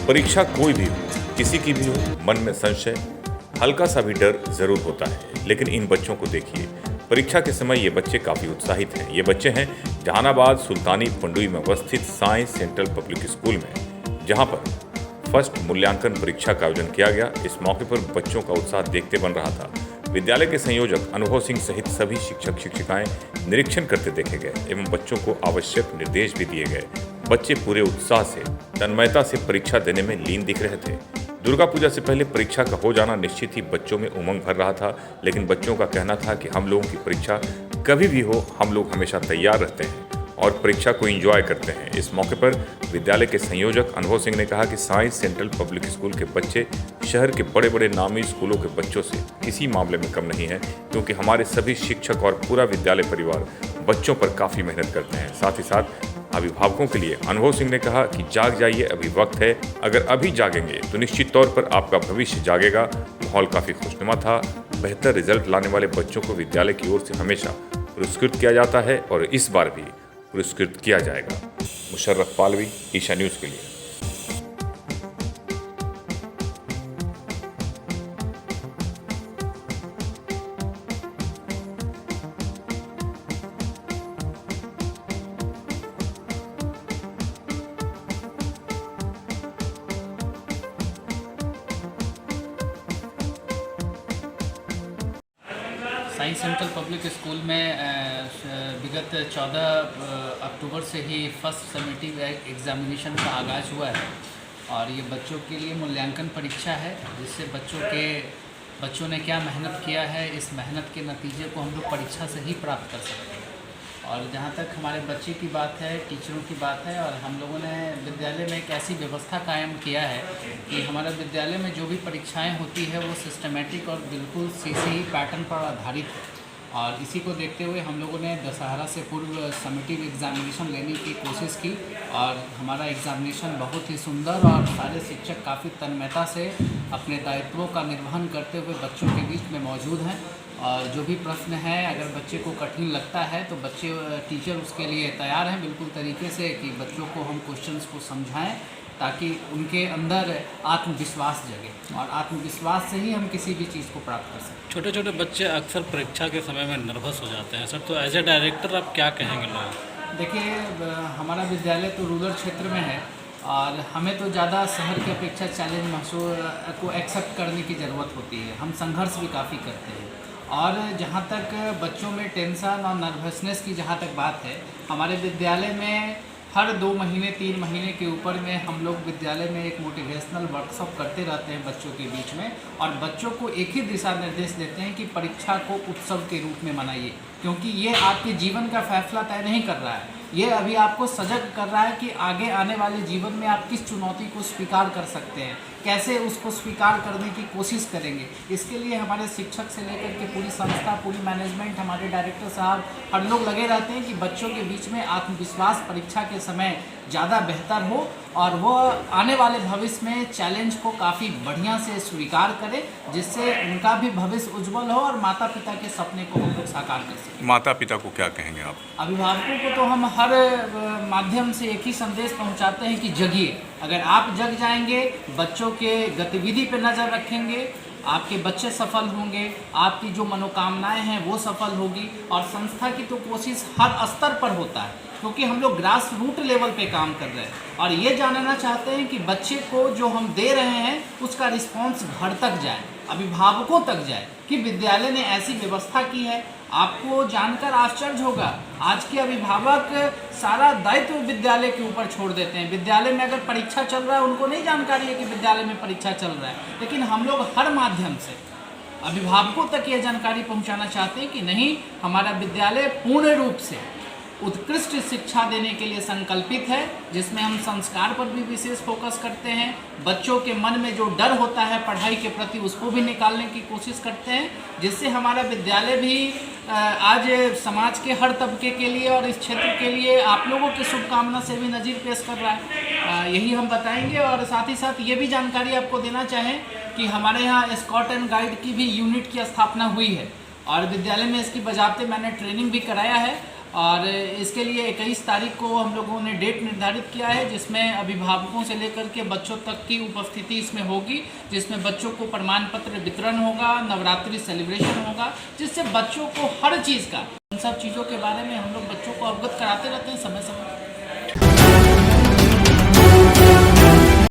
परीक्षा कोई भी हो, किसी की भी हो, मन में संशय, हल्का सा भी डर जरूर होता है। लेकिन इन बच्चों को देखिए, परीक्षा के समय ये बच्चे काफी उत्साहित हैं। ये बच्चे हैं जहानाबाद सुल्तानी पंडुई में अवस्थित साइंस सेंट्रल पब्लिक स्कूल में, जहां पर फर्स्ट मूल्यांकन परीक्षा का आयोजन किया गया। इस मौके पर बच्चों का उत्साह देखते बन रहा था। विद्यालय के संयोजक अनुभव सिंह सहित सभी शिक्षक शिक्षिकाएं निरीक्षण करते देखे गए एवं बच्चों को आवश्यक निर्देश भी दिए गए। बच्चे पूरे उत्साह से, तन्मयता से परीक्षा देने में लीन दिख रहे थे। दुर्गा पूजा से पहले परीक्षा का हो जाना निश्चित ही बच्चों में उमंग भर रहा था, लेकिन बच्चों का कहना था कि हम लोगों की परीक्षा कभी भी हो, हम लोग हमेशा तैयार रहते हैं और परीक्षा को एंजॉय करते हैं। इस मौके पर विद्यालय के संयोजक अनुभव सिंह ने कहा कि साइंस सेंट्रल पब्लिक स्कूल के बच्चे शहर के बड़े बड़े नामी स्कूलों के बच्चों से किसी मामले में कम नहीं है, क्योंकि हमारे सभी शिक्षक और पूरा विद्यालय परिवार बच्चों पर काफ़ी मेहनत करते हैं। साथ ही साथ अभिभावकों के लिए अनुभव सिंह ने कहा कि जाग जाइए, अभी वक्त है। अगर अभी जागेंगे तो निश्चित तौर पर आपका भविष्य जागेगा। माहौल काफ़ी खुशनुमा था। बेहतर रिजल्ट लाने वाले बच्चों को विद्यालय की ओर से हमेशा पुरस्कृत किया जाता है और इस बार भी पुरस्कृत किया जाएगा। मुशर्रफ पालवी, ईशा न्यूज़ के लिए। साइंस सेंट्रल पब्लिक स्कूल में विगत 14 अक्टूबर से ही फर्स्ट समेटिव एग्ज़ामिनेशन का आगाज़ हुआ है और ये बच्चों के लिए मूल्यांकन परीक्षा है, जिससे बच्चों ने क्या मेहनत किया है, इस मेहनत के नतीजे को हम लोग परीक्षा से ही प्राप्त कर सकते हैं। और जहाँ तक हमारे बच्चे की बात है, टीचरों की बात है, और हम लोगों ने विद्यालय में एक ऐसी व्यवस्था कायम किया है कि हमारे विद्यालय में जो भी परीक्षाएं होती है वो सिस्टमेटिक और बिल्कुल सीसी पैटर्न पर आधारित है। और इसी को देखते हुए हम लोगों ने दशहरा से पूर्व समेटिव एग्ज़ामिनेशन लेने की कोशिश की और हमारा एग्ज़ामिनेशन बहुत ही सुंदर और सारे शिक्षक काफ़ी तन्मयता से अपने दायित्वों का निर्वहन करते हुए बच्चों के बीच में मौजूद हैं। और जो भी प्रश्न है, अगर बच्चे को कठिन लगता है तो टीचर उसके लिए तैयार हैं बिल्कुल तरीके से कि बच्चों को हम क्वेश्चंस को समझाएं ताकि उनके अंदर आत्मविश्वास जगे, और आत्मविश्वास से ही हम किसी भी चीज़ को प्राप्त कर सकते हैं। छोटे छोटे बच्चे अक्सर परीक्षा के समय में नर्वस हो जाते हैं सर, तो एज ए डायरेक्टर आप क्या कहेंगे लोग? देखिए, हमारा विद्यालय तो रूरल क्षेत्र में है और हमें तो ज़्यादा शहर की अपेक्षा चैलेंज महसूस को एक्सेप्ट करने की ज़रूरत होती है। हम संघर्ष भी काफ़ी करते हैं। और जहाँ तक बच्चों में टेंशन और नर्वसनेस की जहाँ तक बात है, हमारे विद्यालय में हर 2 महीने 3 महीने के ऊपर में हम लोग विद्यालय में एक मोटिवेशनल वर्कशॉप करते रहते हैं बच्चों के बीच में, और बच्चों को एक ही दिशा निर्देश देते हैं कि परीक्षा को उत्सव के रूप में मनाइए, क्योंकि ये आपके जीवन का फैसला तय नहीं कर रहा है, ये अभी आपको सजग कर रहा है कि आगे आने वाले जीवन में आप किस चुनौती को स्वीकार कर सकते हैं, कैसे उसको स्वीकार करने की कोशिश करेंगे। इसके लिए हमारे शिक्षक से लेकर के पूरी संस्था, पूरी मैनेजमेंट, हमारे डायरेक्टर साहब, हर लोग लगे रहते हैं कि बच्चों के बीच में आत्मविश्वास परीक्षा के समय ज़्यादा बेहतर हो और वो आने वाले भविष्य में चैलेंज को काफ़ी बढ़िया से स्वीकार करें, जिससे उनका भी भविष्य उज्जवल हो और माता पिता के सपने को हम लोग साकार कर सकें। माता पिता को क्या कहेंगे आप? अभिभावकों को तो हम हर माध्यम से एक ही संदेश पहुंचाते हैं कि जगिए। अगर आप जग जाएंगे, बच्चों के गतिविधि पर नज़र रखेंगे, आपके बच्चे सफल होंगे, आपकी जो मनोकामनाएं हैं वो सफल होगी। और संस्था की तो कोशिश हर स्तर पर होता है, क्योंकि हम लोग ग्रास रूट लेवल पे काम कर रहे हैं और ये जानना चाहते हैं कि बच्चे को जो हम दे रहे हैं उसका रिस्पांस घर तक जाए, अभिभावकों तक जाए, कि विद्यालय ने ऐसी व्यवस्था की है। आपको जानकर आश्चर्य होगा, आज के अभिभावक सारा दायित्व विद्यालय के ऊपर छोड़ देते हैं। विद्यालय में अगर परीक्षा चल रहा है, उनको नहीं जानकारी है कि विद्यालय में परीक्षा चल रहा है, लेकिन हम लोग हर माध्यम से अभिभावकों तक ये जानकारी पहुंचाना चाहते हैं कि नहीं, हमारा विद्यालय पूर्ण रूप से उत्कृष्ट शिक्षा देने के लिए संकल्पित है, जिसमें हम संस्कार पर भी विशेष फोकस करते हैं। बच्चों के मन में जो डर होता है पढ़ाई के प्रति, उसको भी निकालने की कोशिश करते हैं, जिससे हमारा विद्यालय भी आज समाज के हर तबके के लिए और इस क्षेत्र के लिए आप लोगों की शुभकामना से भी नज़ीर पेश कर रहा है। यही हम बताएंगे और साथ ही साथ ये भी जानकारी आपको देना चाहें कि हमारे यहाँ स्काउट एंड गाइड की भी यूनिट की स्थापना हुई है और विद्यालय में इसकी बजाबते मैंने ट्रेनिंग भी कराया है। और इसके लिए 21 तारीख को हम लोगों ने डेट निर्धारित किया है, जिसमें अभिभावकों से लेकर के बच्चों तक की उपस्थिति इसमें होगी, जिसमें बच्चों को प्रमाण पत्र वितरण होगा, नवरात्रि सेलिब्रेशन होगा, जिससे बच्चों को हर चीज़ का, इन सब चीज़ों के बारे में हम लोग बच्चों को अवगत कराते रहते हैं समय समय पर।